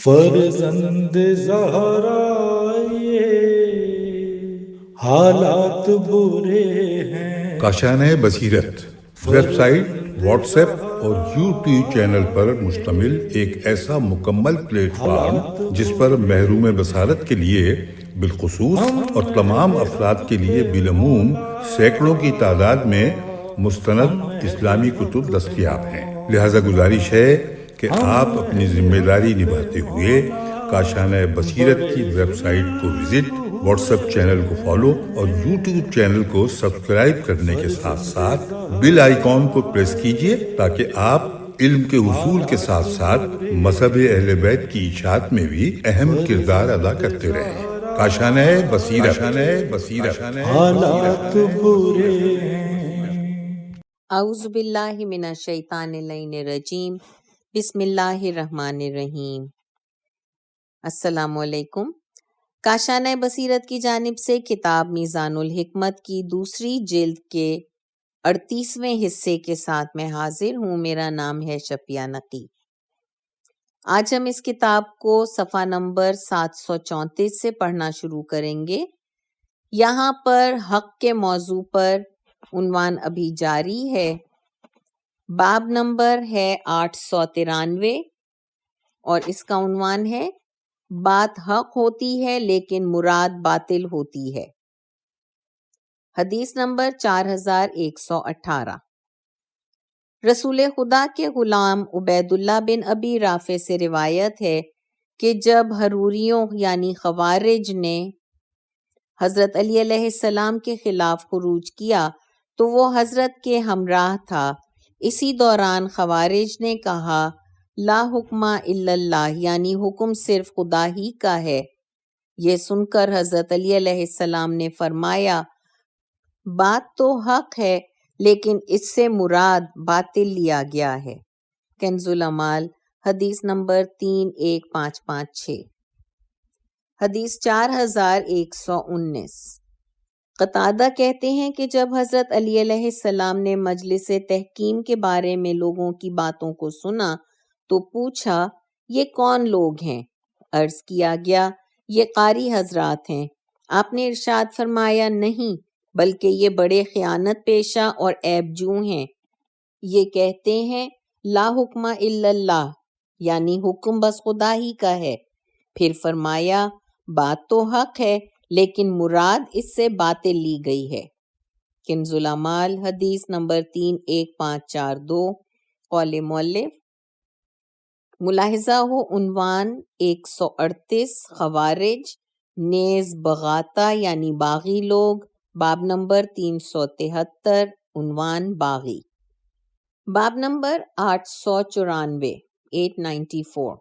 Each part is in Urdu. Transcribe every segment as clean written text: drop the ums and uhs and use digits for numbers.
فرزند زہرا یہ حالات برے ہیں۔ کاشانۂ بصیرت ویب سائٹ، واٹس ایپ اور یوٹیوب چینل پر مشتمل ایک ایسا مکمل پلیٹ فارم جس پر محروم بصارت کے لیے بالخصوص اور تمام افراد کے لیے بالعموم سینکڑوں کی تعداد میں مستند اسلامی کتب دستیاب ہیں۔ لہذا گزارش ہے کہ آپ اپنی ذمہ داری نبھاتے ہوئے کاشانۂ بصیرت کی ویب سائٹ کو وزٹ، واٹس ایپ چینل کو فالو اور یوٹیوب چینل کو سبسکرائب کرنے کے ساتھ ساتھ بیل آئیکن کو پریس کیجئے تاکہ آپ علم کے حصول کے ساتھ ساتھ مذہب اہل بیت کی اشاعت میں بھی اہم کردار ادا کرتے رہیں۔ کاشانۂ بصیرت حالات برے ہیں۔ اعوذ باللہ من الشیطان اللعین الرجیم، بسم اللہ الرحمن الرحیم۔ السلام علیکم۔ کاشانۂ بصیرت کی جانب سے کتاب میزان الحکمت کی دوسری جلد کے 38ویں حصے کے ساتھ میں حاضر ہوں۔ میرا نام ہے شفیہ نقی۔ آج ہم اس کتاب کو صفحہ نمبر 734 سے پڑھنا شروع کریں گے۔ یہاں پر حق کے موضوع پر عنوان ابھی جاری ہے۔ باب نمبر ہے 893 اور اس کا عنوان ہے بات حق ہوتی ہے لیکن مراد باطل ہوتی ہے۔ حدیث نمبر 4118۔ رسول خدا کے غلام عبید اللہ بن ابی رافع سے روایت ہے کہ جب حروریوں یعنی خوارج نے حضرت علی علیہ السلام کے خلاف خروج کیا تو وہ حضرت کے ہمراہ تھا۔ اسی دوران خوارج نے کہا لا حکم الا اللہ، یعنی حکم صرف خدا ہی کا ہے۔ یہ سن کر حضرت علی علیہ السلام نے فرمایا بات تو حق ہے لیکن اس سے مراد باطل لیا گیا ہے۔ کنز العمال حدیث نمبر 31556۔ حدیث 4119۔ قتادہ کہتے ہیں کہ جب حضرت علی علیہ السلام نے مجلس تحکیم کے بارے میں لوگوں کی باتوں کو سنا تو پوچھا یہ کون لوگ ہیں؟ عرض کیا گیا یہ قاری حضرات ہیں۔ آپ نے ارشاد فرمایا نہیں بلکہ یہ بڑے خیانت پیشہ اور عیب جو ہیں۔ یہ کہتے ہیں لا حکم الا اللہ، یعنی حکم بس خدا ہی کا ہے۔ پھر فرمایا بات تو حق ہے لیکن مراد اس سے باطل لی گئی ہے۔ کنز العمال حدیث نمبر 31542۔ قول مؤلف ملاحظہ ہو عنوان 138 خوارج نیز بغاتا یعنی باغی لوگ، باب نمبر 373 عنوان باغی۔ باب نمبر 894 894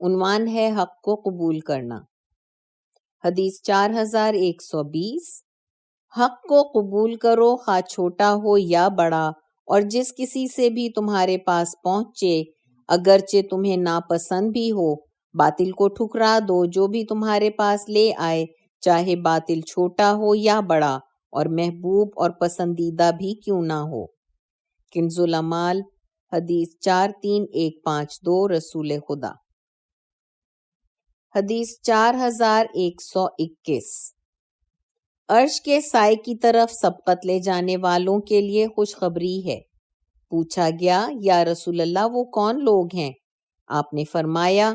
عنوان ہے حق کو قبول کرنا۔ حدیث 4120۔ حق کو قبول کرو خواہ چھوٹا ہو یا بڑا، اور جس کسی سے بھی تمہارے پاس پہنچے اگرچہ تمہیں ناپسند بھی ہو۔ باطل کو ٹھکرا دو، جو بھی تمہارے پاس لے آئے چاہے باطل چھوٹا ہو یا بڑا اور محبوب اور پسندیدہ بھی کیوں نہ ہو۔ کنز العمال حدیث 43152 رسول خدا۔ حدیث 4121۔ عرش کے سائے کی طرف سبقت لے جانے والوں کے لیے خوشخبری ہے۔ پوچھا گیا یا رسول اللہ وہ کون لوگ ہیں؟ آپ نے فرمایا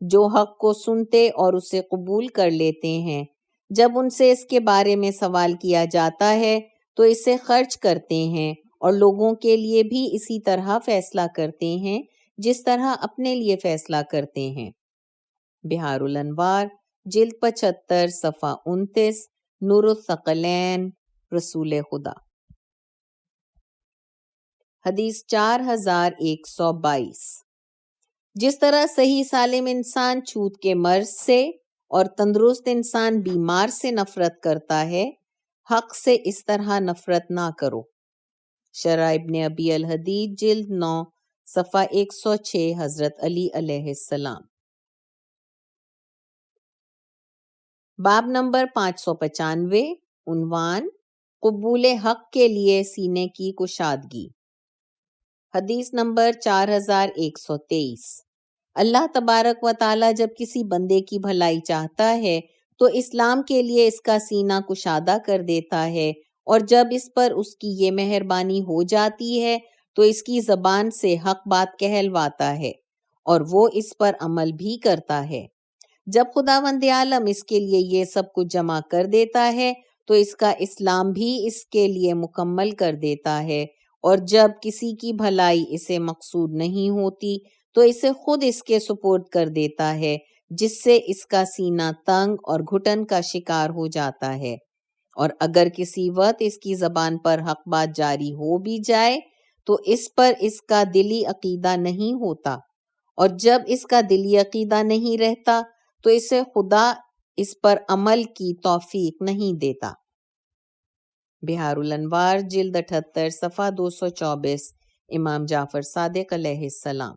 جو حق کو سنتے اور اسے قبول کر لیتے ہیں، جب ان سے اس کے بارے میں سوال کیا جاتا ہے تو اسے خرچ کرتے ہیں اور لوگوں کے لیے بھی اسی طرح فیصلہ کرتے ہیں جس طرح اپنے لیے فیصلہ کرتے ہیں۔ بہار الانوار جلد 75 صفحہ 29۔ نور الثقلین رسول خدا۔ حدیث 4122۔ جس طرح صحیح سالم انسان چھوت کے مرض سے اور تندرست انسان بیمار سے نفرت کرتا ہے، حق سے اس طرح نفرت نہ کرو۔ شرح ابن ابی الحدید جلد 9 صفحہ 106 حضرت علی علیہ السلام۔ باب نمبر 595 عنوان قبول حق کے لیے سینے کی کشادگی۔ حدیث نمبر 4123۔ اللہ تبارک و تعالی جب کسی بندے کی بھلائی چاہتا ہے تو اسلام کے لیے اس کا سینہ کشادہ کر دیتا ہے، اور جب اس پر اس کی یہ مہربانی ہو جاتی ہے تو اس کی زبان سے حق بات کہلواتا ہے اور وہ اس پر عمل بھی کرتا ہے۔ جب خداوند عالم اس کے لیے یہ سب کچھ جمع کر دیتا ہے تو اس کا اسلام بھی اس کے لیے مکمل کر دیتا ہے، اور جب کسی کی بھلائی اسے مقصود نہیں ہوتی تو اسے خود اس کے سپرد کر دیتا ہے، جس سے اس کا سینہ تنگ اور گھٹن کا شکار ہو جاتا ہے، اور اگر کسی وقت اس کی زبان پر حق بات جاری ہو بھی جائے تو اس پر اس کا دلی عقیدہ نہیں ہوتا، اور جب اس کا دلی عقیدہ نہیں رہتا تو اسے خدا اس پر عمل کی توفیق نہیں دیتا۔ بہار الانوار جلد 78 صفحہ 224 امام جعفر صادق علیہ السلام۔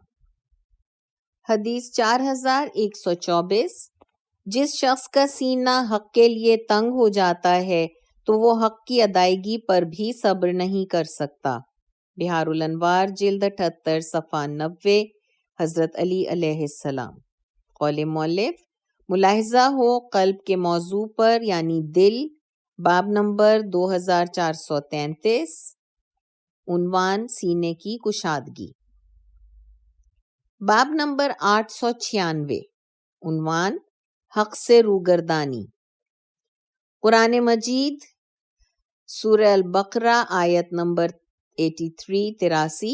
حدیث 4124، جس شخص کا سینہ حق کے لیے تنگ ہو جاتا ہے تو وہ حق کی ادائیگی پر بھی صبر نہیں کر سکتا۔ بہار الانوار جلد 78 صفحہ 90 حضرت علی علیہ السلام۔ قول مؤلف، ملاحظہ ہو قلب کے موضوع پر یعنی دل، باب نمبر 2433، عنوان سینے کی کشادگی۔ باب نمبر 896، عنوان حق سے روگردانی۔ قرآن مجید سورہ البقرہ آیت نمبر 83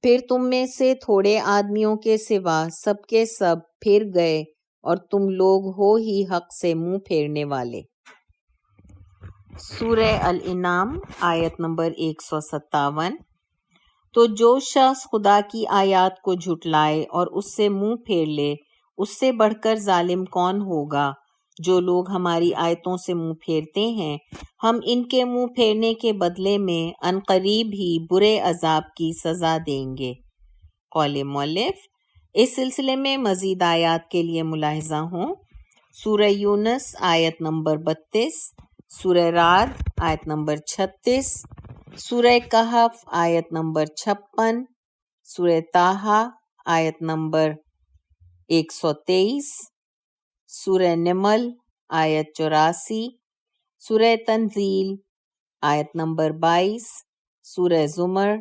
پھر تم میں سے تھوڑے آدمیوں کے سوا سب کے سب پھر گئے اور تم لوگ ہو ہی حق سے منہ پھیرنے والے۔ سورہ الانعام آیت نمبر 157، تو جو شخص خدا کی آیات کو جھٹلائے اور اس سے منہ پھیر لے، اس سے بڑھ کر ظالم کون ہوگا؟ جو لوگ ہماری آیتوں سے منہ پھیرتے ہیں ہم ان کے منہ پھیرنے کے بدلے میں عنقریب ہی برے عذاب کی سزا دیں گے۔ قول مؤلف، اس سلسلے میں مزید آیات کے لیے ملاحظہ ہوں سورہ یونس آیت نمبر 32، سورہ رعد آیت نمبر 36، سورہ کہف آیت نمبر 56، سورہ طٰہٰ آیت نمبر 123، سورہ نمل آیت 84، سورہ تنزیل آیت نمبر 22، سورہ زمر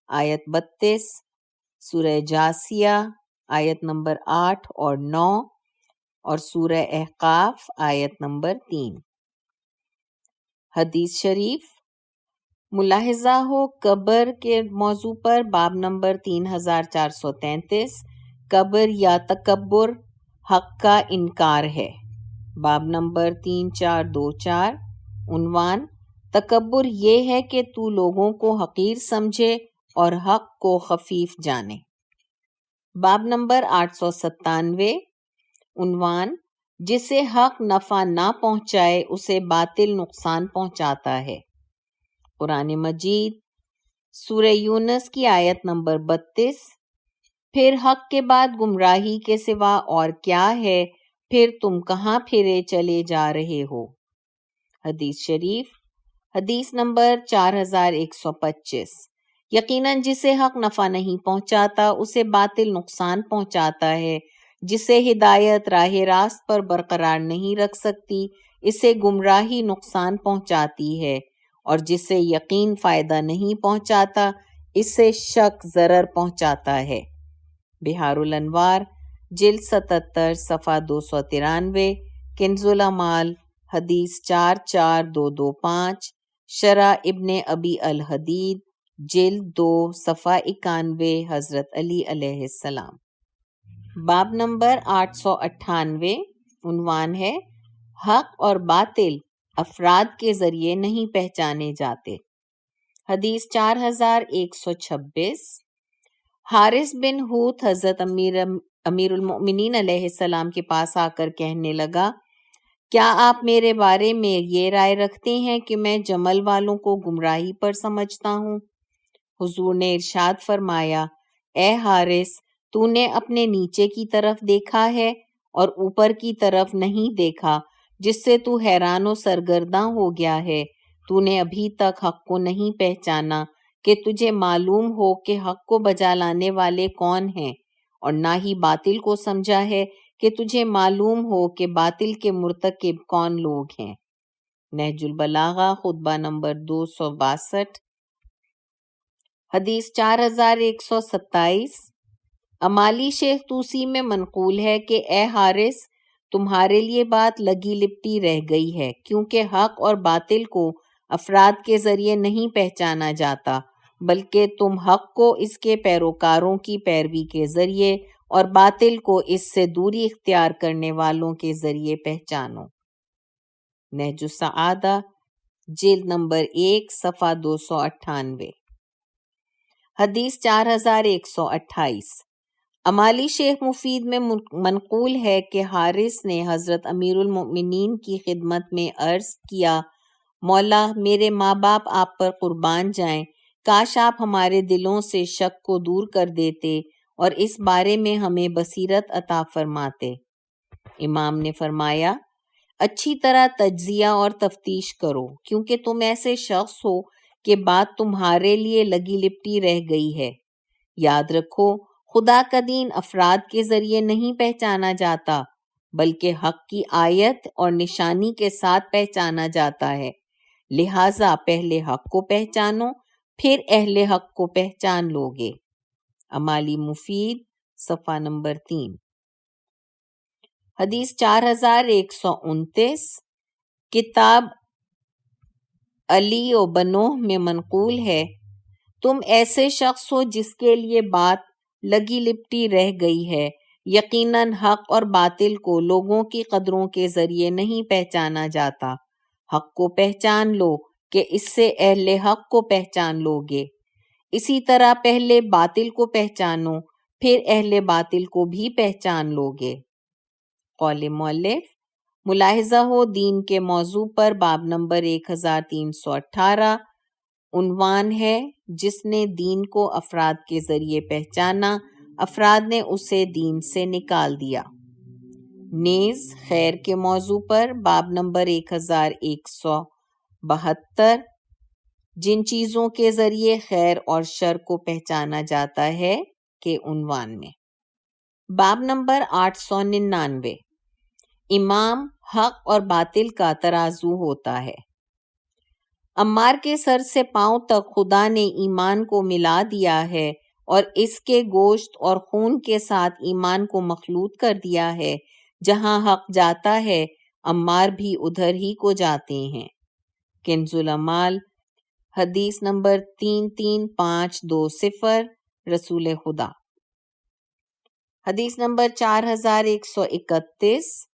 آیت 32، سورہ جاسیہ آیت نمبر 8 اور 9، اور سورہ احقاف آیت نمبر 3۔ حدیث شریف، ملاحظہ ہو قبر کے موضوع پر باب نمبر 3433، قبر یا تکبر حق کا انکار ہے۔ باب نمبر 3424، عنوان تکبر یہ ہے کہ تو لوگوں کو حقیر سمجھے اور حق کو خفیف جانے۔ باب نمبر 897، عنوان جسے حق نفع نہ پہنچائے اسے باطل نقصان پہنچاتا ہے۔ قرآن مجید سورہ یونس کی آیت نمبر 32، پھر حق کے بعد گمراہی کے سوا اور کیا ہے، پھر تم کہاں پھرے چلے جا رہے ہو۔ حدیث شریف، حدیث نمبر 4125، یقیناً جسے حق نفع نہیں پہنچاتا اسے باطل نقصان پہنچاتا ہے، جسے ہدایت راہ راست پر برقرار نہیں رکھ سکتی اسے گمراہی نقصان پہنچاتی ہے، اور جسے یقین فائدہ نہیں پہنچاتا اسے شک ضرر پہنچاتا ہے۔ بہار الانوار جلد 77 صفحہ 293، کنز العمال حدیث 44225، شرح ابن ابی الحدید جلد 2 صفحہ 91، حضرت علی علیہ السلام۔ باب نمبر 898، عنوان ہے حق اور باطل افراد کے ذریعے نہیں پہچانے جاتے۔ حدیث 4126، حارث بن حوت حضرت امیر المؤمنین علیہ السلام کے پاس آ کر کہنے لگا، کیا آپ میرے بارے میں یہ رائے رکھتے ہیں کہ میں جمل والوں کو گمراہی پر سمجھتا ہوں؟ حضور نے ارشاد فرمایا، اے حارث، تو نے اپنے نیچے کی طرف دیکھا ہے اور اوپر کی طرف نہیں دیکھا، جس سے تو حیران و سرگرداں ہو گیا ہے۔ تو نے ابھی تک حق کو نہیں پہچانا کہ تجھے معلوم ہو کہ حق کو بجا لانے والے کون ہیں، اور نہ ہی باطل کو سمجھا ہے کہ تجھے معلوم ہو کہ باطل کے مرتکب کون لوگ ہیں۔ نہج البلاغہ خطبہ نمبر 262، حدیث 4127۔ امالی شیخ توسی میں منقول ہے کہ اے حارث، تمہارے لیے بات لگی لپٹی رہ گئی ہے، کیونکہ حق اور باطل کو افراد کے ذریعے نہیں پہچانا جاتا، بلکہ تم حق کو اس کے پیروکاروں کی پیروی کے ذریعے اور باطل کو اس سے دوری اختیار کرنے والوں کے ذریعے پہچانو۔ نہج السعادہ جلد نمبر 1 صفحہ 298۔ حدیث 4128۔ امالی شیخ مفید میں منقول ہے کہ حارث نے حضرت امیر المؤمنین کی خدمت میں عرض کیا، مولا، میرے ماں باپ آپ پر قربان جائیں، کاش آپ ہمارے دلوں سے شک کو دور کر دیتے اور اس بارے میں ہمیں بصیرت عطا فرماتے۔ امام نے فرمایا، اچھی طرح تجزیہ اور تفتیش کرو، کیونکہ تم ایسے شخص ہو کہ بات تمہارے لیے لگی لپٹی رہ گئی ہے۔ یاد رکھو، خدا کا دین افراد کے ذریعے نہیں پہچانا جاتا، بلکہ حق کی آیت اور نشانی کے ساتھ پہچانا جاتا ہے، لہٰذا پہلے حق کو پہچانو، پھر اہل حق کو پہچان لوگے۔ امالی مفید صفحہ نمبر 3۔ حدیث 4129، کتاب علی و بنوہ میں منقول ہے، تم ایسے شخص ہو جس کے لیے بات لگی لپٹی رہ گئی ہے، یقیناً حق اور باطل کو لوگوں کی قدروں کے ذریعے نہیں پہچانا جاتا، حق کو پہچان لو کہ اس سے اہل حق کو پہچان لوگے، اسی طرح پہلے باطل کو پہچانو، پھر اہل باطل کو بھی پہچان لوگے۔ قول مؤلف، ملاحظہ ہو دین کے موضوع پر باب نمبر 1318، عنوان ہے جس نے دین کو افراد کے ذریعے پہچانا، افراد نے اسے دین سے نکال دیا۔ نیز خیر کے موضوع پر باب نمبر 1172، جن چیزوں کے ذریعے خیر اور شر کو پہچانا جاتا ہے کے عنوان میں۔ باب نمبر 899، امام حق اور باطل کا ترازو ہوتا ہے۔ عمار کے سر سے پاؤں تک خدا نے ایمان کو ملا دیا ہے اور اس کے گوشت اور خون کے ساتھ ایمان کو مخلوط کر دیا ہے، جہاں حق جاتا ہے عمار بھی ادھر ہی کو جاتے ہیں۔ کنز العمال حدیث نمبر 33520، رسول خدا۔ حدیث نمبر 4131،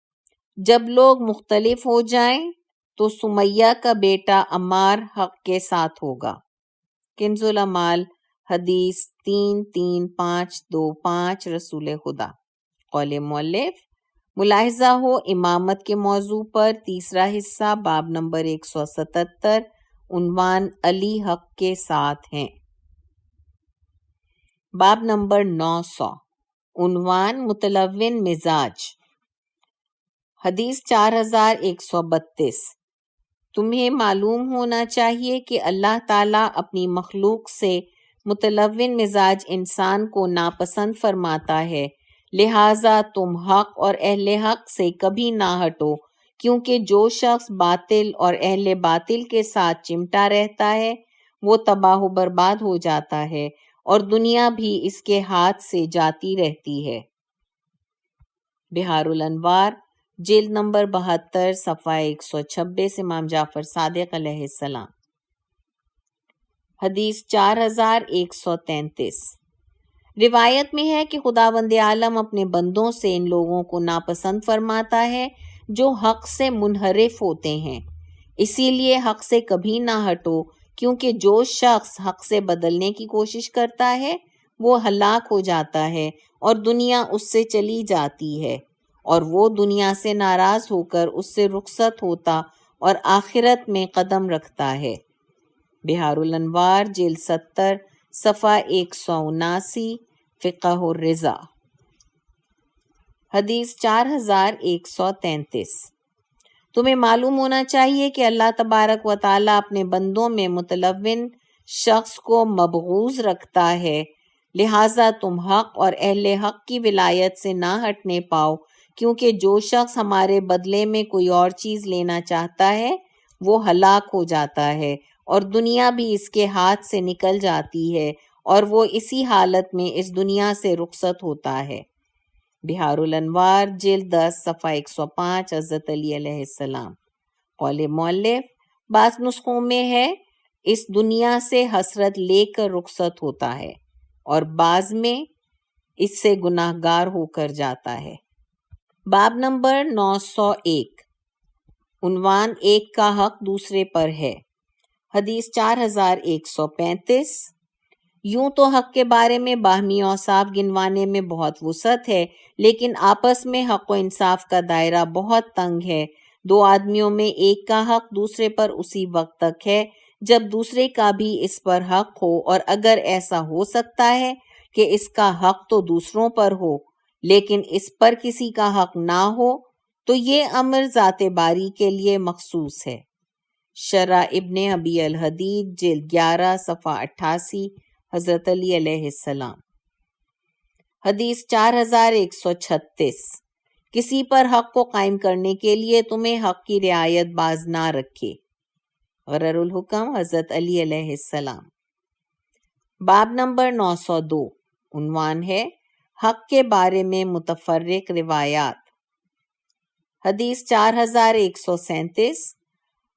جب لوگ مختلف ہو جائیں تو سمیہ کا بیٹا عمار حق کے ساتھ ہوگا۔ کنز العمال حدیث 33525، رسول خدا۔ قول مؤلف، ملاحظہ ہو امامت کے موضوع پر تیسرا حصہ باب نمبر 177، عنوان علی حق کے ساتھ ہیں۔ باب نمبر 900، عنوان متلون مزاج۔ حدیث 4132، تمہیں معلوم ہونا چاہیے کہ اللہ تعالیٰ اپنی مخلوق سے متلون مزاج انسان کو ناپسند فرماتا ہے، لہٰذا تم حق اور اہل حق سے کبھی نہ ہٹو، کیونکہ جو شخص باطل اور اہل باطل کے ساتھ چمٹا رہتا ہے وہ تباہ و برباد ہو جاتا ہے اور دنیا بھی اس کے ہاتھ سے جاتی رہتی ہے۔ بہار الانوار جلد نمبر 72 صفحہ 126، امام جعفر صادق علیہ السلام۔ حدیث 4133، روایت میں ہے کہ خداوند عالم اپنے بندوں سے ان لوگوں کو ناپسند فرماتا ہے جو حق سے منحرف ہوتے ہیں، اسی لیے حق سے کبھی نہ ہٹو، کیونکہ جو شخص حق سے بدلنے کی کوشش کرتا ہے وہ ہلاک ہو جاتا ہے اور دنیا اس سے چلی جاتی ہے، اور وہ دنیا سے ناراض ہو کر اس سے رخصت ہوتا اور آخرت میں قدم رکھتا ہے۔ بہار الانوار جلد 70 صفحہ 179، فقہ الرضا۔ حدیث 4133، تمہیں معلوم ہونا چاہیے کہ اللہ تبارک و تعالیٰ اپنے بندوں میں متلون شخص کو مبغوض رکھتا ہے، لہٰذا تم حق اور اہل حق کی ولایت سے نہ ہٹنے پاؤ، کیونکہ جو شخص ہمارے بدلے میں کوئی اور چیز لینا چاہتا ہے وہ ہلاک ہو جاتا ہے، اور دنیا بھی اس کے ہاتھ سے نکل جاتی ہے، اور وہ اسی حالت میں اس دنیا سے رخصت ہوتا ہے۔ بہار الانوار جلد 10 صفحہ 105 حضرت علی علیہ السلام۔ قول مؤلف، بعض نسخوں میں ہے اس دنیا سے حسرت لے کر رخصت ہوتا ہے، اور بعض میں اس سے گناہ گار ہو کر جاتا ہے۔ باب نمبر 901، عنوان ایک کا حق دوسرے پر ہے۔ حدیث 4135۔ یوں تو حق کے بارے میں باہمی اوصاف گنوانے میں بہت وسعت ہے، لیکن آپس میں حق و انصاف کا دائرہ بہت تنگ ہے۔ دو آدمیوں میں ایک کا حق دوسرے پر اسی وقت تک ہے جب دوسرے کا بھی اس پر حق ہو، اور اگر ایسا ہو سکتا ہے کہ اس کا حق تو دوسروں پر ہو لیکن اس پر کسی کا حق نہ ہو تو یہ امر ذات باری کے لیے مخصوص ہے۔ شرح ابن ابی الحدید جلد 11 صفحہ 88 حضرت علی علیہ السلام۔ حدیث 4136۔ کسی پر حق کو قائم کرنے کے لیے تمہیں حق کی رعایت باز نہ رکھے۔ غرر الحکم حضرت علی علیہ السلام۔ باب نمبر 902، عنوان ہے حق کے بارے میں متفرق روایات۔ حدیث 4137۔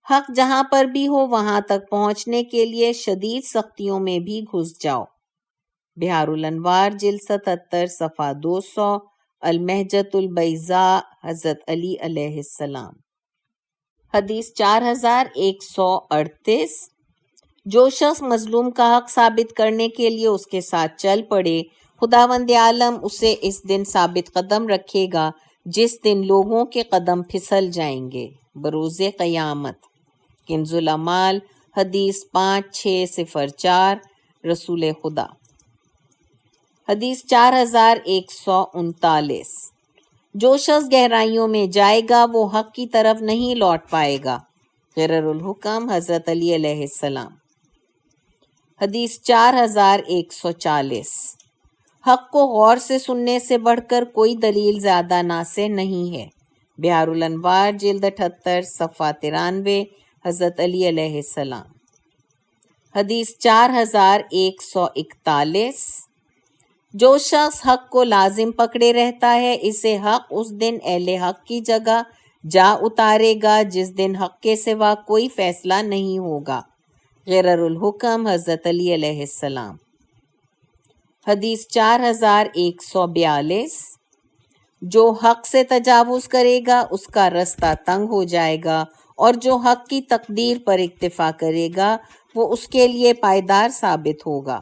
حق جہاں پر بھی ہو وہاں تک پہنچنے کے لیے شدید سختیوں میں بھی گھس جاؤ۔ بہار الانوار جلد 77 صفحہ 200 المہجۃ البیضاء حضرت علی علیہ السلام۔ حدیث 4138۔ جو شخص مظلوم کا حق ثابت کرنے کے لیے اس کے ساتھ چل پڑے، خداوند عالم اسے اس دن ثابت قدم رکھے گا جس دن لوگوں کے قدم پھسل جائیں گے، بروز قیامت۔ کنز العمال حدیث 5604 رسول خدا۔ حدیث 4139۔ جو شخص گہرائیوں میں جائے گا وہ حق کی طرف نہیں لوٹ پائے گا، غرر الحکم حضرت علی علیہ السلام۔ حدیث 4140۔ حق کو غور سے سننے سے بڑھ کر کوئی دلیل زیادہ ناصح نہیں ہے۔ بہار الانوار جلد 78 صفحہ 93 حضرت علی علیہ السلام۔ حدیث 4141۔ جو شخص حق کو لازم پکڑے رہتا ہے اسے حق اس دن اہل حق کی جگہ جا اتارے گا جس دن حق کے سوا کوئی فیصلہ نہیں ہوگا، غرر الحکم حضرت علی علیہ السلام۔ حدیث 4142۔ جو حق سے تجاوز کرے گا اس کا رستہ تنگ ہو جائے گا، اور جو حق کی تقدیر پر اکتفا کرے گا وہ اس کے لیے پائیدار ثابت ہوگا۔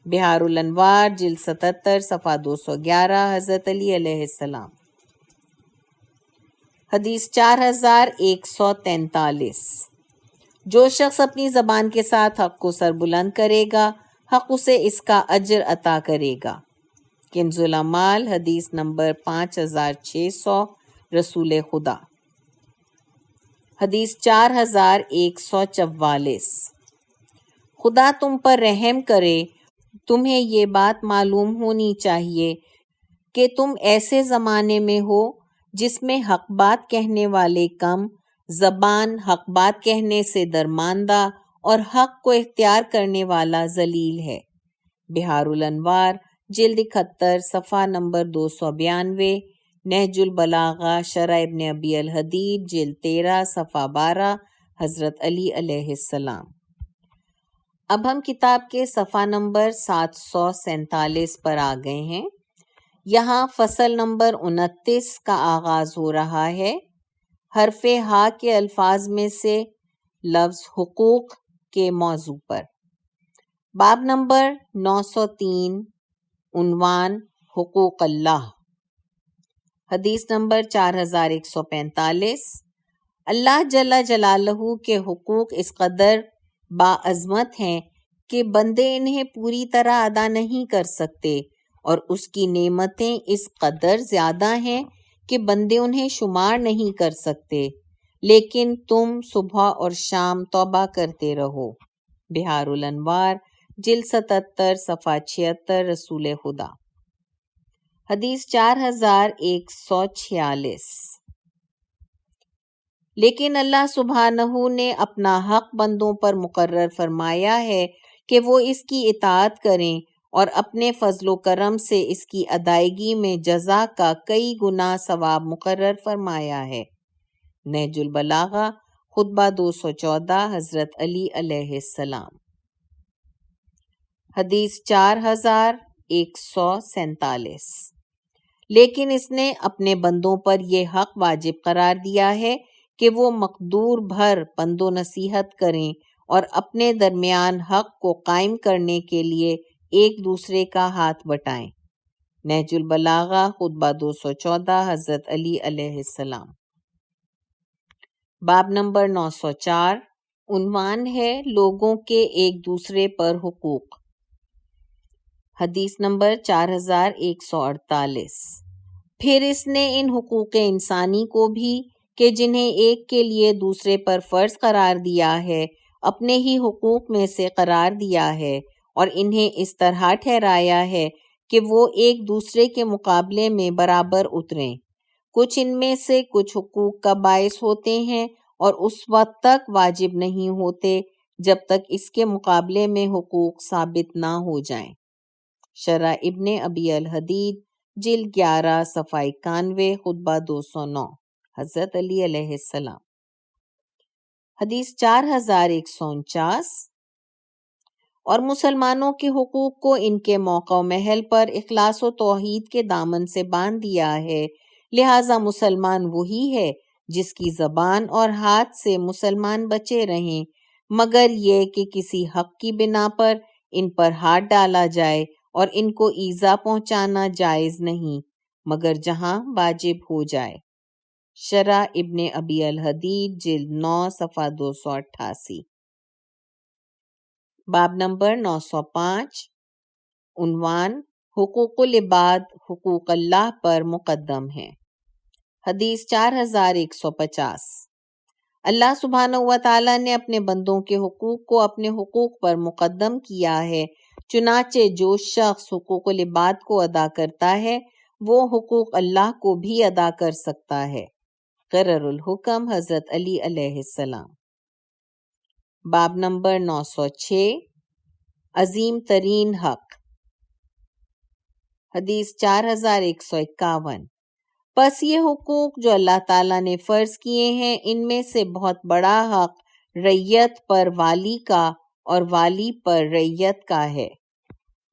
بہار الانوار جلد 77 صفحہ 211 حضرت علی علیہ السلام۔ حدیث 4143۔ جو شخص اپنی زبان کے ساتھ حق کو سربلند کرے گا حق اسے اس کا اجر عطا کرے گا۔ کنز العمال حدیث نمبر 5600 رسول خدا۔ حدیث 4144۔ خدا تم پر رحم کرے، تمہیں یہ بات معلوم ہونی چاہیے کہ تم ایسے زمانے میں ہو جس میں حق بات کہنے والے کم، زبان حق بات کہنے سے درماندہ اور حق کو اختیار کرنے والا ذلیل ہے۔ بہار الانوار جلد 71 صفحہ نمبر 292 نہج البلاغہ شرح ابن ابی الحدید جلد 13 صفحہ 12 حضرت علی علیہ السلام۔ اب ہم کتاب کے صفحہ نمبر 747 پر آ گئے ہیں۔ یہاں فصل نمبر 29 کا آغاز ہو رہا ہے۔ حرف ہا کے الفاظ میں سے لفظ حقوق کے موضوع پر۔ باب نمبر 903، عنوان حقوق اللہ۔ حدیث نمبر 4145۔ اللہ جل جلالہ کے حقوق اس قدر باعظمت ہیں کہ بندے انہیں پوری طرح ادا نہیں کر سکتے، اور اس کی نعمتیں اس قدر زیادہ ہیں کہ بندے انہیں شمار نہیں کر سکتے، لیکن تم صبح اور شام توبہ کرتے رہو۔ بہار الانوار جلد 77 صفحہ 76 رسول خدا۔ حدیث 4146۔ لیکن اللہ سبحانہ نے اپنا حق بندوں پر مقرر فرمایا ہے کہ وہ اس کی اطاعت کریں اور اپنے فضل و کرم سے اس کی ادائیگی میں جزا کا کئی گنا ثواب مقرر فرمایا ہے۔ نہج البلاغہ خطبہ 214 حضرت علی علیہ السلام۔ حدیث 4147۔ لیکن اس نے اپنے بندوں پر یہ حق واجب قرار دیا ہے کہ وہ مقدور بھر پند و نصیحت کریں اور اپنے درمیان حق کو قائم کرنے کے لیے ایک دوسرے کا ہاتھ بٹائیں۔ نہج البلاغہ خطبہ 214 حضرت علی علیہ السلام۔ باب نمبر 904، عنوان ہے لوگوں کے ایک دوسرے پر حقوق۔ حدیث نمبر 4148۔ پھر اس نے ان حقوق انسانی کو بھی کہ جنہیں ایک کے لیے دوسرے پر فرض قرار دیا ہے اپنے ہی حقوق میں سے قرار دیا ہے، اور انہیں اس طرح ٹھہرایا ہے کہ وہ ایک دوسرے کے مقابلے میں برابر اتریں۔ کچھ ان میں سے کچھ حقوق کا باعث ہوتے ہیں اور اس وقت تک واجب نہیں ہوتے جب تک اس کے مقابلے میں حقوق ثابت نہ ہو جائیں۔ شرح ابن ابی الحدید جلد 11 صفحہ 91 خطبہ 209 حضرت علی علیہ السلام۔ حدیث 4149۔ اور مسلمانوں کے حقوق کو ان کے موقع و محل پر اخلاص و توحید کے دامن سے باندھ دیا ہے، لہٰذا مسلمان وہی ہے جس کی زبان اور ہاتھ سے مسلمان بچے رہیں، مگر یہ کہ کسی حق کی بنا پر ان پر ہاتھ ڈالا جائے اور ان کو ایذا پہنچانا جائز نہیں مگر جہاں واجب ہو جائے۔ شرح ابن ابی الحدید جلد 9 صفحہ 288۔ باب نمبر 905، عنوان حقوق العباد حقوق اللہ پر مقدم ہے۔ حدیث 4150۔ اللہ سبحانہ و تعالیٰ نے اپنے بندوں کے حقوق کو اپنے حقوق پر مقدم کیا ہے، چنانچہ جو شخص حقوق العباد کو ادا کرتا ہے وہ حقوق اللہ کو بھی ادا کر سکتا ہے۔ قرر الحکم حضرت علی علیہ السلام۔ باب نمبر 906، عظیم ترین حق۔ حدیث 4151۔ پس یہ حقوق جو اللہ تعالیٰ نے فرض کیے ہیں ان میں سے بہت بڑا حق رعیت پر والی کا اور والی پر رعیت کا ہے۔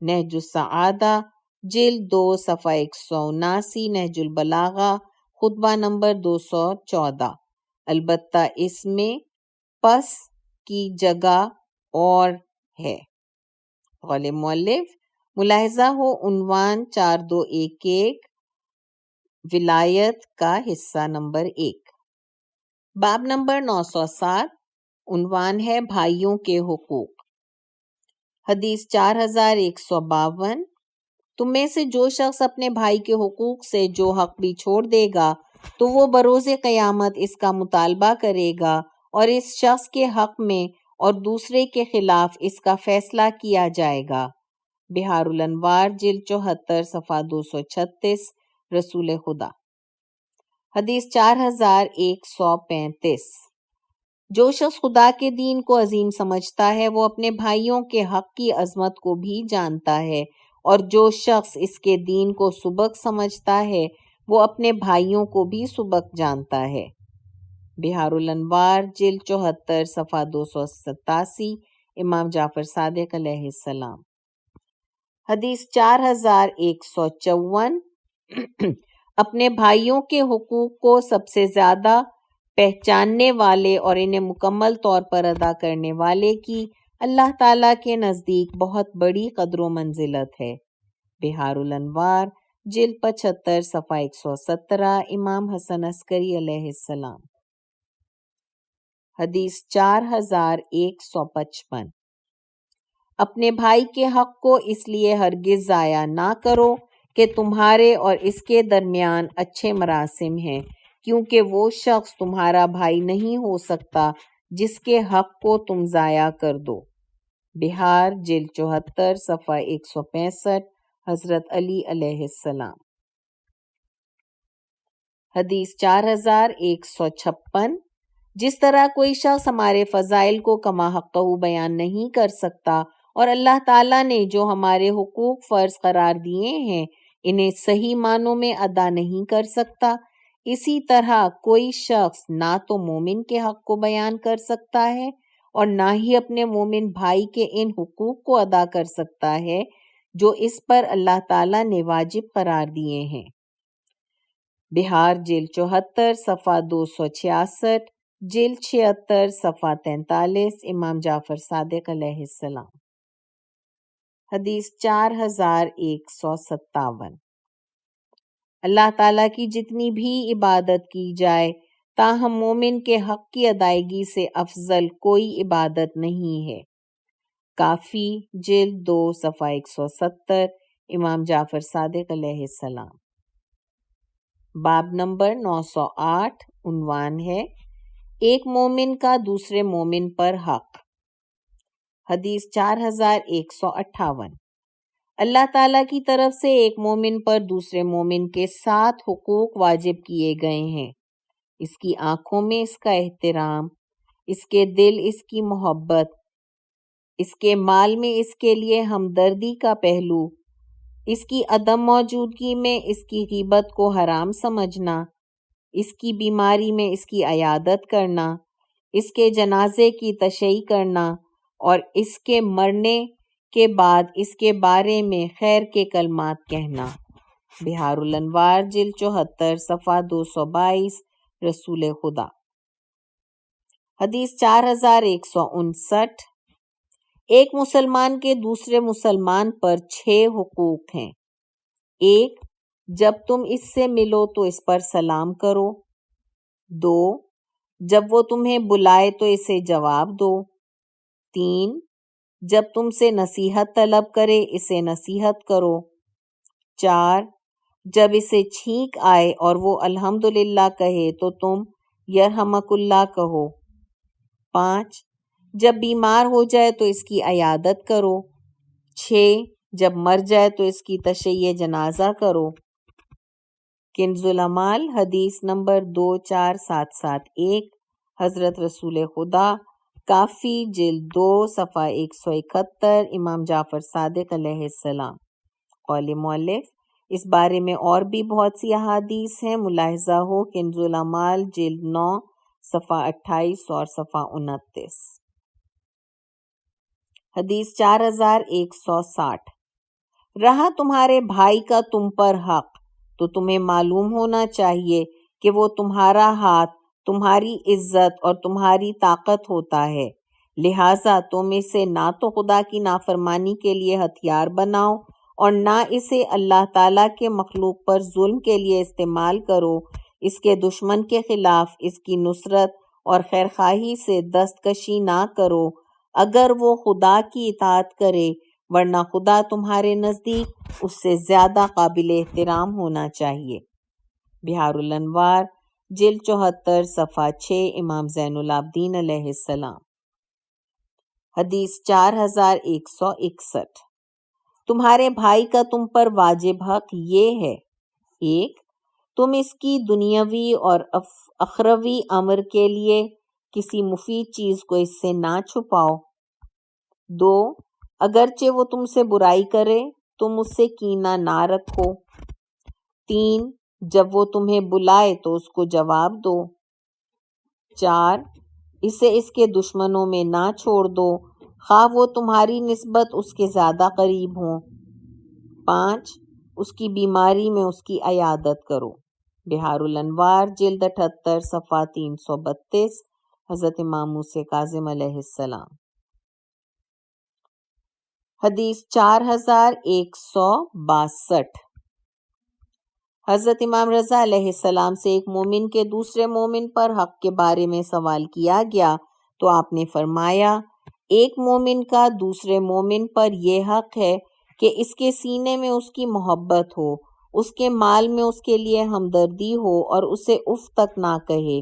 نہج السعادہ جلد 2 صفحہ 179 نہج البلاغہ خطبہ نمبر 214۔ البتہ اس میں پس کی جگہ اور ہے۔ قول مؤلف ملاحظہ ہو عنوان 4211 ولایت کا حصہ نمبر 1۔ باب نمبر 907، عنوان ہے بھائیوں کے حقوق۔ حدیث 4152۔ تم میں سے جو شخص اپنے بھائی کے حقوق سے جو حق بھی چھوڑ دے گا تو وہ بروز قیامت اس کا مطالبہ کرے گا اور اس شخص کے حق میں اور دوسرے کے خلاف اس کا فیصلہ کیا جائے گا۔ بحار الانوار جلد 74 صفحہ 236 رسول خدا۔ حدیث 4135۔ جو شخص خدا کے دین کو عظیم سمجھتا ہے وہ اپنے بھائیوں کے حق کی عظمت کو بھی جانتا ہے، اور جو شخص اس کے دین کو سبک سمجھتا ہے وہ اپنے بھائیوں کو بھی سبک جانتا ہے۔ بحار الانوار جلد 74 صفحہ 287 امام جعفر صادق علیہ السلام۔ حدیث 4154۔ اپنے بھائیوں کے حقوق کو سب سے زیادہ پہچاننے والے اور انہیں مکمل طور پر ادا کرنے والے کی اللہ تعالیٰ کے نزدیک بہت بڑی قدر و منزلت ہے۔ بحار الانوار جلد 75 صفحہ 117 امام حسن عسکری علیہ السلام۔ حدیث 4155۔ اپنے بھائی کے حق کو اس لیے ہرگز ضائع نہ کرو کہ تمہارے اور اس کے درمیان اچھے مراسم ہیں، کیونکہ وہ شخص تمہارا بھائی نہیں ہو سکتا جس کے حق کو تم ضائع کر دو۔ بہار جلد 74 صفحہ 165 حضرت علی علیہ السلام۔ حدیث 4156، جس طرح کوئی شخص ہمارے فضائل کو کما حقہ بیان نہیں کر سکتا اور اللہ تعالیٰ نے جو ہمارے حقوق فرض قرار دیے ہیں انہیں صحیح معنوں میں ادا نہیں کر سکتا، اسی طرح کوئی شخص نہ تو مومن کے حق کو بیان کر سکتا ہے اور نہ ہی اپنے مومن بھائی کے ان حقوق کو ادا کر سکتا ہے جو اس پر اللہ تعالیٰ نے واجب قرار دیے ہیں۔ بہار جلد 74 صفحہ 266، جلد 76 صفحہ 43، امام جعفر صادق علیہ السلام۔ حدیث 4157، اللہ تعالیٰ کی جتنی بھی عبادت کی جائے تاہم مومن کے حق کی ادائیگی سے افضل کوئی عبادت نہیں ہے۔ کافی جلد 2 صفحہ 170، امام جعفر صادق علیہ السلام۔ باب نمبر 908، عنوان ہے ایک مومن کا دوسرے مومن پر حق۔ حدیث 4158، اللہ تعالیٰ کی طرف سے ایک مومن پر دوسرے مومن کے 7 حقوق واجب کیے گئے ہیں۔ اس کی آنکھوں میں اس کا احترام، اس کے دل اس کی محبت، اس کے مال میں اس کے لیے ہمدردی کا پہلو، اس کی عدم موجودگی میں اس کی غیبت کو حرام سمجھنا، اس کی بیماری میں اس کی عیادت کرنا، اس کے جنازے کی تشییع کرنا اور اس کے مرنے کے بعد اس کے بارے میں خیر کے کلمات کہنا۔ بہار الانوار جلد 74 صفحہ 222، رسول خدا۔ حدیث 4159، ایک مسلمان کے دوسرے مسلمان پر 6 حقوق ہیں۔ 1، جب تم اس سے ملو تو اس پر سلام کرو۔ 2، جب وہ تمہیں بلائے تو اسے جواب دو۔ 3، جب تم سے نصیحت طلب کرے اسے نصیحت کرو۔ 4، جب اسے چھینک آئے اور وہ الحمدللہ کہے تو تم یرحمک اللہ کہو۔ 5، جب بیمار ہو جائے تو اس کی عیادت کرو۔ 6، جب مر جائے تو اس کی تشییع جنازہ کرو۔ کنز العمال حدیث نمبر 24771، حضرت رسول خدا۔ کافی جلد 2 صفحہ 171، امام جعفر صادق علیہ السلام۔ قول مؤلف، اس بارے میں اور بھی بہت سی احادیث ہیں، ملاحظہ ہو کنز العمال جلد 9 صفحہ 28 اور صفحہ 29۔ حدیث 4160، رہا تمہارے بھائی کا تم پر حق تو تمہیں معلوم ہونا چاہیے کہ وہ تمہارا ہاتھ، تمہاری عزت اور تمہاری طاقت ہوتا ہے، لہٰذا تم اسے نہ تو خدا کی نافرمانی کے لیے ہتھیار بناؤ اور نہ اسے اللہ تعالیٰ کے مخلوق پر ظلم کے لیے استعمال کرو۔ اس کے دشمن کے خلاف اس کی نصرت اور خیرخواہی سے دستکشی نہ کرو اگر وہ خدا کی اطاعت کرے، ورنہ خدا تمہارے نزدیک اس سے زیادہ قابل احترام ہونا چاہیے۔ بہار الانوار جلد 74 صفحہ 6، امام زین العابدین علیہ السلام۔ حدیث 4161، تمہارے بھائی کا تم پر واجب حق یہ ہے: 1، تم اس کی دنیاوی اور اخروی امر کے لیے کسی مفید چیز کو اس سے نہ چھپاؤ۔ 2، اگرچہ وہ تم سے برائی کرے تم اس سے کینہ نہ رکھو۔ 3، جب وہ تمہیں بلائے تو اس کو جواب دو۔ 4، اسے اس کے دشمنوں میں نہ چھوڑ دو، خواہ وہ تمہاری نسبت اس کے زیادہ قریب ہوں۔ 5، اس کی بیماری میں اس کی عیادت کرو۔ بہار الانوار جلد 78 صفحہ 332، حضرت امام موسیٰ کاظم علیہ السلام۔ حدیث 4162، حضرت امام رضا علیہ السلام سے ایک مومن کے دوسرے مومن پر حق کے بارے میں سوال کیا گیا تو آپ نے فرمایا، ایک مومن کا دوسرے مومن پر یہ حق ہے کہ اس کے سینے میں اس کی محبت ہو، اس کے مال میں اس کے لیے ہمدردی ہو اور اسے اف تک نہ کہے۔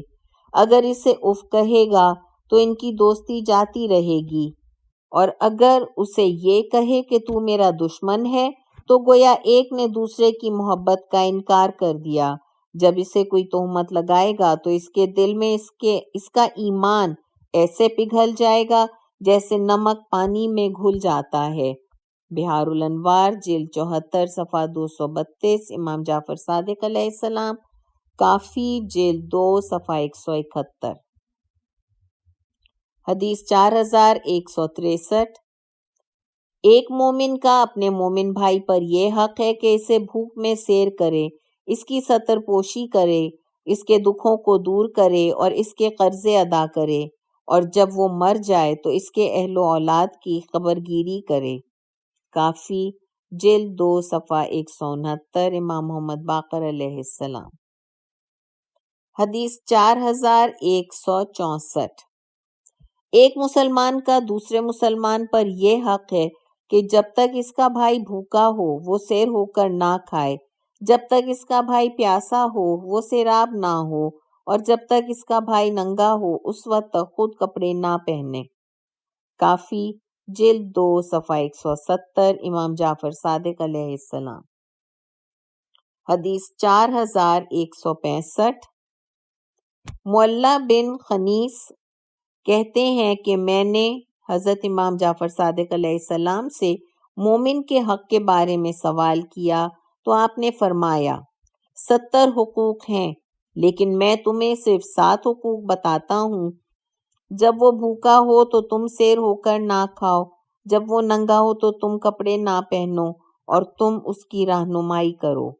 اگر اسے اف کہے گا تو ان کی دوستی جاتی رہے گی، اور اگر اسے یہ کہے کہ تو میرا دشمن ہے تو گویا ایک نے دوسرے کی محبت کا انکار کر دیا۔ جب اسے کوئی تہمت لگائے گا تو اس کے دل میں اس کا ایمان ایسے پگھل جائے گا جیسے نمک پانی میں گھل جاتا ہے۔ بہار الانوار جلد 74 صفحہ 232، امام جعفر صادق علیہ السلام، کافی جلد 2 صفحہ 171۔ حدیث 4163، ایک مومن کا اپنے مومن بھائی پر یہ حق ہے کہ اسے بھوک میں سیر کرے، اس کی ستر پوشی کرے، اس کے دکھوں کو دور کرے اور اس کے قرضے ادا کرے، اور جب وہ مر جائے تو اس کے اہل و اولاد کی خبرگیری کرے۔ کافی جلد 2 صفحہ 169، امام محمد باقر علیہ السلام۔ حدیث 4164، ایک مسلمان کا دوسرے مسلمان پر یہ حق ہے کہ جب تک اس کا بھائی بھوکا ہو وہ سیر ہو کر نہ کھائے، جب تک اس کا بھائی پیاسا ہو وہ سیراب نہ ہو، اور جب تک اس کا بھائی ننگا ہو اس وقت تک خود کپڑے نہ پہنے۔ کافی جلد 2 صفحہ 170، امام جعفر صادق علیہ السلام۔ حدیث 4165، معلّہ بن خنیس کہتے ہیں کہ میں نے حضرت امام جعفر صادق علیہ السلام سے مومن کے حق کے بارے میں سوال کیا تو آپ نے فرمایا 70 حقوق ہیں، لیکن میں تمہیں صرف 7 حقوق بتاتا ہوں۔ جب وہ بھوکا ہو تو تم سیر ہو کر نہ کھاؤ، جب وہ ننگا ہو تو تم کپڑے نہ پہنو، اور تم اس کی رہنمائی کرو۔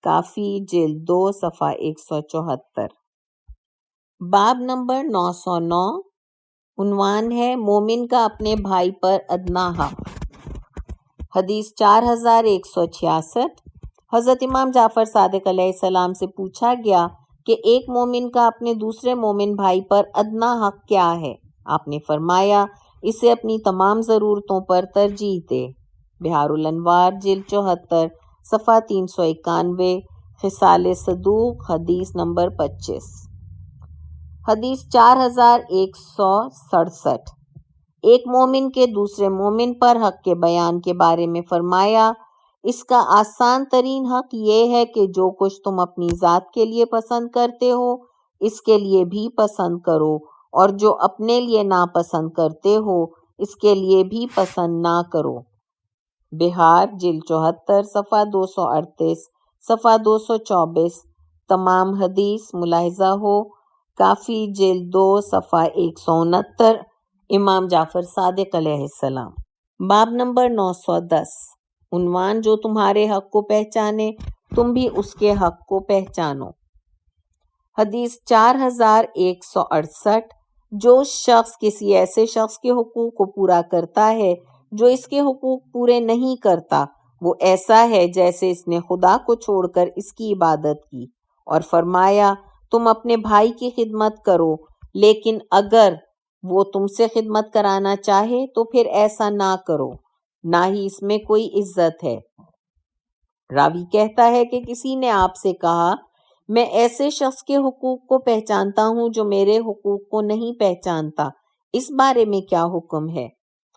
کافی جلد 2 صفحہ 174۔ باب نمبر 909، عنوان ہے مومن کا اپنے بھائی پر ادنا حق۔ حدیث 4166، حضرت امام جعفر صادق علیہ السلام سے پوچھا گیا کہ ایک مومن کا اپنے دوسرے مومن بھائی پر ادنا حق کیا ہے؟ آپ نے فرمایا اسے اپنی تمام ضرورتوں پر ترجیح دے۔ بہار الانوار جلد 74 صفحہ 391، خصال صدوق حدیث نمبر 25۔ حدیث 4167، ایک مومن کے دوسرے مومن پر حق کے بیان کے بارے میں فرمایا اس کا آسان ترین حق یہ ہے کہ جو کچھ تم اپنی ذات کے لیے پسند کرتے ہو اس کے لیے بھی پسند کرو، اور جو اپنے لیے ناپسند کرتے ہو اس کے لیے بھی پسند نہ کرو۔ بہار جلد 74 صفحہ 238، صفحہ 224، تمام حدیث ملاحظہ ہو۔ کافی جلد 2 صفحہ 169، امام جعفر صادق علیہ السلام۔ باب نمبر 910، عنوان جو تمہارے حق کو پہچانے تم بھی اس کے حق کو پہچانو۔ حدیث 4168، جو شخص کسی ایسے شخص کے حقوق کو پورا کرتا ہے جو اس کے حقوق پورے نہیں کرتا وہ ایسا ہے جیسے اس نے خدا کو چھوڑ کر اس کی عبادت کی، اور فرمایا تم اپنے بھائی کی خدمت کرو، لیکن اگر وہ تم سے خدمت کرانا چاہے تو پھر ایسا نہ کرو، نہ ہی اس میں کوئی عزت ہے۔ راوی کہتا ہے کہ کسی نے آپ سے کہا میں ایسے شخص کے حقوق کو پہچانتا ہوں جو میرے حقوق کو نہیں پہچانتا، اس بارے میں کیا حکم ہے؟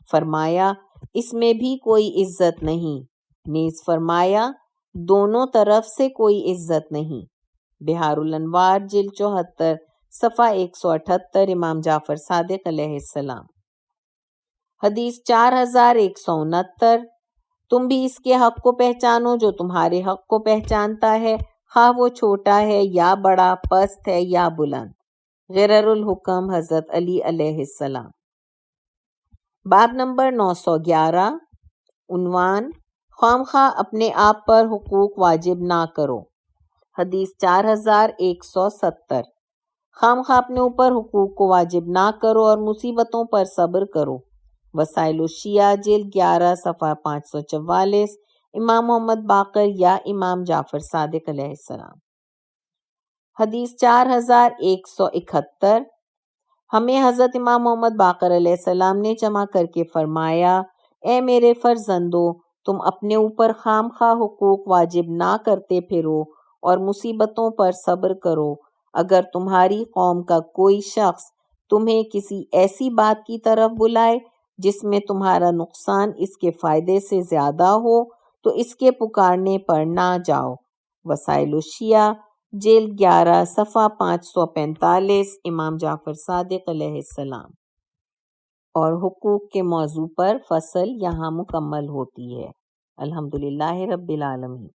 فرمایا اس میں بھی کوئی عزت نہیں، نیز فرمایا دونوں طرف سے کوئی عزت نہیں۔ بہار الانوار جلد 74 صفحہ 178، امام جعفر صادق علیہ السلام۔ حدیث 4169، تم بھی اس کے حق کو پہچانو جو تمہارے حق کو پہچانتا ہے، خواہ وہ چھوٹا ہے یا بڑا، پست ہے یا بلند۔ غرر الحکم حضرت علی علیہ السلام۔ باب نمبر 911، عنوان خواہ اپنے آپ پر حقوق واجب نہ کرو۔ حدیث 4170، خواہ اپنے اوپر حقوق کو واجب نہ کرو اور مصیبتوں پر صبر کرو۔ وسائل الشیعہ جلد 11 صفحہ 544، امام محمد باقر یا امام جعفر صادق علیہ السلام۔ حدیث 4171، ہمیں حضرت امام محمد باقر علیہ السلام نے جمع کر کے فرمایا اے میرے فرزندو، تم اپنے اوپر خواہ حقوق واجب نہ کرتے پھرو اور مصیبتوں پر صبر کرو۔ اگر تمہاری قوم کا کوئی شخص تمہیں کسی ایسی بات کی طرف بلائے جس میں تمہارا نقصان اس کے فائدے سے زیادہ ہو تو اس کے پکارنے پر نہ جاؤ۔ وسائل الشیعہ جلد 11 صفحہ 545 امام جعفر صادق علیہ السلام۔ اور حقوق کے موضوع پر فصل یہاں مکمل ہوتی ہے۔ الحمدللہ رب العالمین۔